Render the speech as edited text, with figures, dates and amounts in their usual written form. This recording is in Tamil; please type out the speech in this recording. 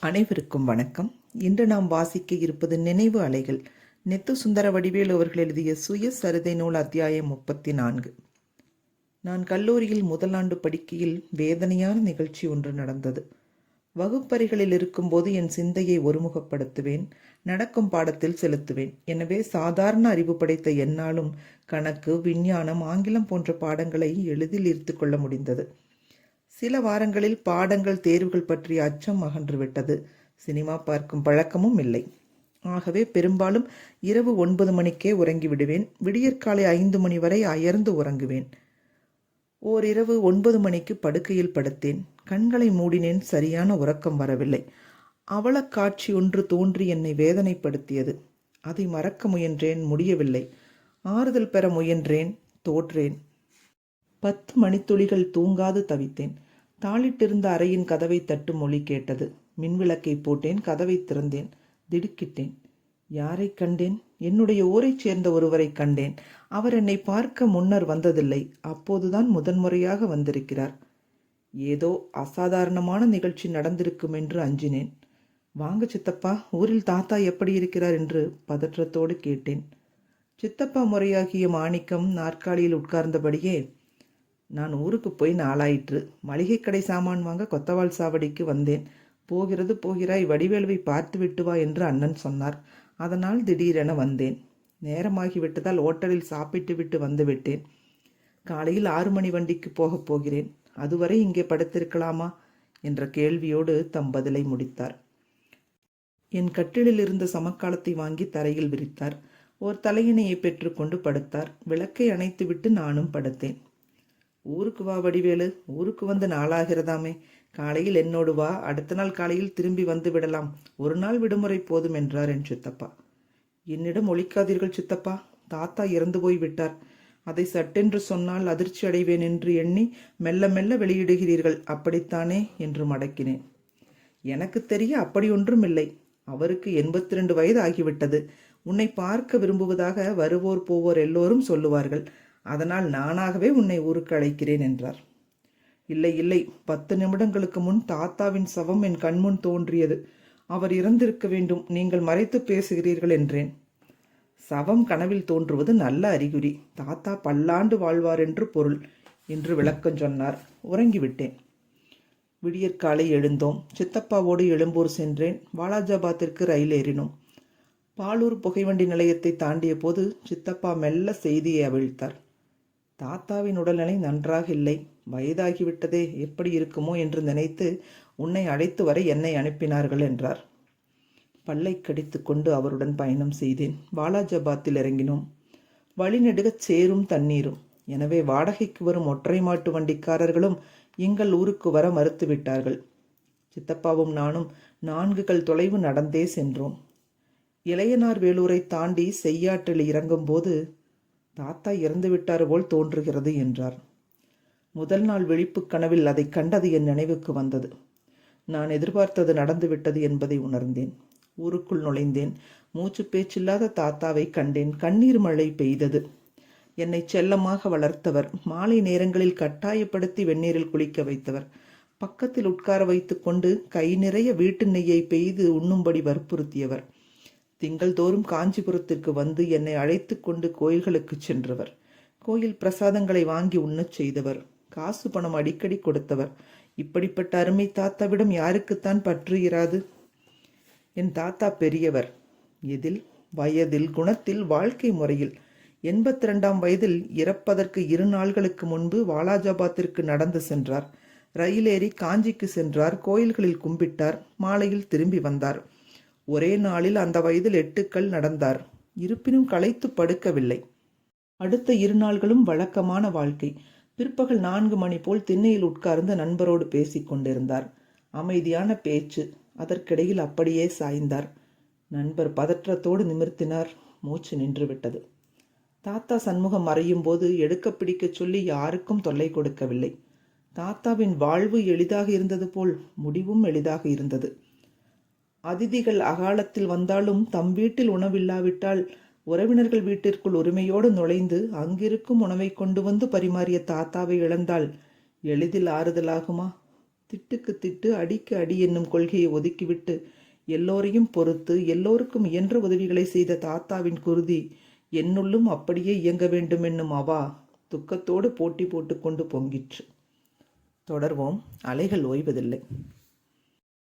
அனைவருக்கும் வணக்கம். இன்று நாம் வாசிக்க இருப்பது நினைவு அலைகள். நெத்து சுந்தர வடிவேலு அவர்கள் எழுதிய சுயசரிதை நூல் அத்தியாயம் 34. நான் கல்லூரியில் முதலாண்டு படிக்கையில் வேதனையான நிகழ்ச்சி ஒன்று நடந்தது. வகுப்பறைகளில் இருக்கும்போது என் சிந்தையை ஒருமுகப்படுத்துவேன், நடக்கும் பாடத்தில் செலுத்துவேன். எனவே சாதாரண அறிவு படைத்த என்னாலும் கணக்கு, விஞ்ஞானம், ஆங்கிலம் போன்ற பாடங்களை எளிதில் ஈர்த்து கொள்ள முடிந்தது. சில வாரங்களில் பாடங்கள், தேர்வுகள் பற்றிய அச்சம் அகன்றுவிட்டது. சினிமா பார்க்கும் பழக்கமும் இல்லை. ஆகவே பெரும்பாலும் இரவு 9 மணிக்கே உறங்கிவிடுவேன். விடியற்காலை 5 மணி வரை அயர்ந்து உறங்குவேன். ஓரிரவு 9 மணிக்கு படுக்கையில் படுத்தேன். கண்களை மூடினேன். சரியான உறக்கம் வரவில்லை. அவலக்காட்சி ஒன்று தோன்றி என்னை வேதனைப்படுத்தியது. அதை மறக்க முயன்றேன், முடியவில்லை. ஆறுதல் பெற முயன்றேன், தோற்றேன். 10 மணித்துளிகள் தூங்காது தவித்தேன். தாளிட்டிருந்த அறையின் கதவை தட்டும் ஒலி கேட்டது. மின்விளக்கை போட்டேன். கதவை திறந்தேன். திடுக்கிட்டேன். யாரை கண்டேன்? என்னுடைய ஊரைச் சேர்ந்த ஒருவரை கண்டேன். அவர் என்னை பார்க்க முன்னர் வந்ததில்லை. அப்போதுதான் முதன்முறையாக வந்திருக்கிறார். ஏதோ அசாதாரணமான நிகழ்ச்சி நடந்திருக்கும் என்று அஞ்சினேன். வாங்க சித்தப்பா, ஊரில் தாத்தா எப்படி இருக்கிறார் என்று பதற்றத்தோடு கேட்டேன். சித்தப்பா முறையாகிய மாணிக்கம் நாற்காலியில் உட்கார்ந்தபடியே, நான் ஊருக்கு போய் நாளாயிற்று. மளிகை கடை சாமான் வாங்க கொத்தவால் சாவடிக்கு வந்தேன். போகிறாய், வடிவேலுவை பார்த்து விட்டு வா என்று அண்ணன் சொன்னார். அதனால் திடீரென வந்தேன். நேரமாகிவிட்டதால் ஓட்டலில் சாப்பிட்டு விட்டு வந்துவிட்டேன். காலையில் 6 மணி வண்டிக்கு போகப் போகிறேன். அதுவரை இங்கே படுத்திருக்கலாமா என்ற கேள்வியோடு தம் பதிலை முடித்தார். என் கட்டிலில் இருந்த சமக்காலத்தை வாங்கி தரையில் விரித்தார். ஓர் தலையணையை பெற்றுக்கொண்டு படுத்தார். விளக்கை அணைத்துவிட்டு நானும் படுத்தேன். ஊருக்கு வா வடிவேலு, ஊருக்கு வந்து நாளாகிறதாமே. காலையில் என்னோடு வா, அடுத்த நாள் காலையில் திரும்பி வந்து விடலாம். ஒரு நாள் விடுமுறை போதும் என்றார் என் சித்தப்பா. என்னிடம் ஒழிக்காதீர்கள் சித்தப்பா, தாத்தா இறந்து போய் விட்டார். அதை சட்டென்று சொன்னால் அதிர்ச்சி அடைவேன் என்று எண்ணி மெல்ல மெல்ல வெளியிடுகிறீர்கள், அப்படித்தானே என்று மடக்கினேன். எனக்கு தெரிய அப்படி ஒன்றும் இல்லை. அவருக்கு 82 வயது ஆகிவிட்டது. உன்னை பார்க்க விரும்புவதாக வருவோர் போவோர் எல்லோரும் சொல்லுவார்கள். அதனால் நானாகவே உன்னை ஊருக்கு அழைக்கிறேன் என்றார். இல்லை, 10 நிமிடங்களுக்கு முன் தாத்தாவின் சவம் என் கண்முன் தோன்றியது. அவர் இறந்திருக்க வேண்டும், நீங்கள் மறைத்து பேசுகிறீர்கள் என்றேன். சவம் கனவில் தோன்றுவது நல்ல அறிகுறி. தாத்தா பல்லாண்டு வாழ்வார் என்று பொருள் என்று விளக்கம் சொன்னார். உறங்கிவிட்டேன். விடியற்காலை எழுந்தோம். சித்தப்பாவோடு எழும்பூர் சென்றேன். வாலாஜாபாத்திற்கு ரயில் ஏறினோம். பாலூர் புகைவண்டி நிலையத்தை தாண்டிய போது சித்தப்பா மெல்ல செய்தியை அவிழ்த்தார். தாத்தாவின் உடல்நிலை நன்றாக இல்லை, வயதாகிவிட்டதே, எப்படி இருக்குமோ என்று நினைத்து உன்னை அழைத்து வர என்னை அனுப்பினார்கள் என்றார். பல்லை கடித்து கொண்டு அவருடன் பயணம் செய்தேன். வாலாஜாபாத்தில் இறங்கினோம். வழிநெடுகச் சேரும் தண்ணீரும். எனவே வாடகைக்கு வரும் ஒற்றை மாட்டு வண்டிக்காரர்களும் எங்கள் ஊருக்கு வர மறுத்துவிட்டார்கள். சித்தப்பாவும் நானும் 4 கல் தொலைவு நடந்தே சென்றோம். இளையனார் வேலூரை தாண்டி செய்யாற்றில் இறங்கும்போது, தாத்தா இறந்து விட்டார் போல் தோன்றுகிறது என்றார். முதல் நாள் விழிப்பு கனவில் அதை கண்டது என் நினைவுக்கு வந்தது. நான் எதிர்பார்த்தது நடந்துவிட்டது என்பதை உணர்ந்தேன். ஊருக்குள் நுழைந்தேன். மூச்சு பேச்சில்லாத தாத்தாவை கண்டேன். கண்ணீர் மழை பெய்தது. என்னை செல்லமாக வளர்த்தவர், மாலை நேரங்களில் கட்டாயப்படுத்தி வெந்நீரில் குளிக்க வைத்தவர், பக்கத்தில் உட்கார வைத்து கொண்டு கை நிறைய வீட்டு நெய்யை பெய்து உண்ணும்படி வற்புறுத்தியவர், திங்கள் தோறும் காஞ்சிபுரத்திற்கு வந்து என்னை அழைத்து கொண்டு கோயில்களுக்கு சென்றவர், கோயில் பிரசாதங்களை வாங்கி உண்ணச் செய்தவர், காசு பணம் அடிக்கடி கொடுத்தவர். இப்படிப்பட்ட அருமை தாத்தாவிடம் யாருக்குத்தான் பற்று இராது? என் தாத்தா பெரியவர். எதில்? வயதில், குணத்தில், வாழ்க்கை முறையில். 82ஆம் வயதில் இறப்பதற்கு 2 நாள்களுக்கு முன்பு வாலாஜாபாத்திற்கு நடந்து சென்றார். ரயிலேறி காஞ்சிக்கு சென்றார். கோயில்களில் கும்பிட்டார். மாலையில் திரும்பி வந்தார். ஒரே நாளில் அந்த வயதில் 8 கல் நடந்தார். இருப்பினும் களைத்து படுக்கவில்லை. அடுத்த 2 நாள்களும் வழக்கமான வாழ்க்கை. பிற்பகல் 4 மணி போல் திண்ணையில் உட்கார்ந்து நண்பரோடு பேசிக் கொண்டிருந்தார். அமைதியான பேச்சு. அதற்கிடையில் அப்படியே சாய்ந்தார். நண்பர் பதற்றத்தோடு நிமிர்த்தினார். மூச்சு நின்றுவிட்டது. தாத்தா சண்முகம் மறையும் போது எடுக்க பிடிக்க சொல்லி யாருக்கும் தொல்லை கொடுக்கவில்லை. தாத்தாவின் வாழ்வு எளிதாக இருந்தது போல் முடிவும் எளிதாக இருந்தது. அதிதிகள் அகாலத்தில் வந்தாலும் தம் வீட்டில் உணவில்லாவிட்டால் உறவினர்கள் வீட்டிற்குள் உரிமையோடு நுழைந்து அங்கிருக்கும் உணவை கொண்டு வந்து பரிமாறிய தாத்தாவை இழந்தால் எளிதில் ஆறுதலாகுமா? திட்டுக்கு திட்டு அடிக்கு அடி என்னும் கொள்கையை ஒதுக்கிவிட்டு எல்லோரையும் பொறுத்து எல்லோருக்கும் இயன்ற உதவிகளை செய்த தாத்தாவின் குருதி என்னுள்ளும் அப்படியே இயங்க வேண்டும் என்னும் அவா துக்கத்தோடு போட்டி போட்டுக்கொண்டு பொங்கிற்று. தொடர்வோம். அலைகள் ஓய்வதில்லை.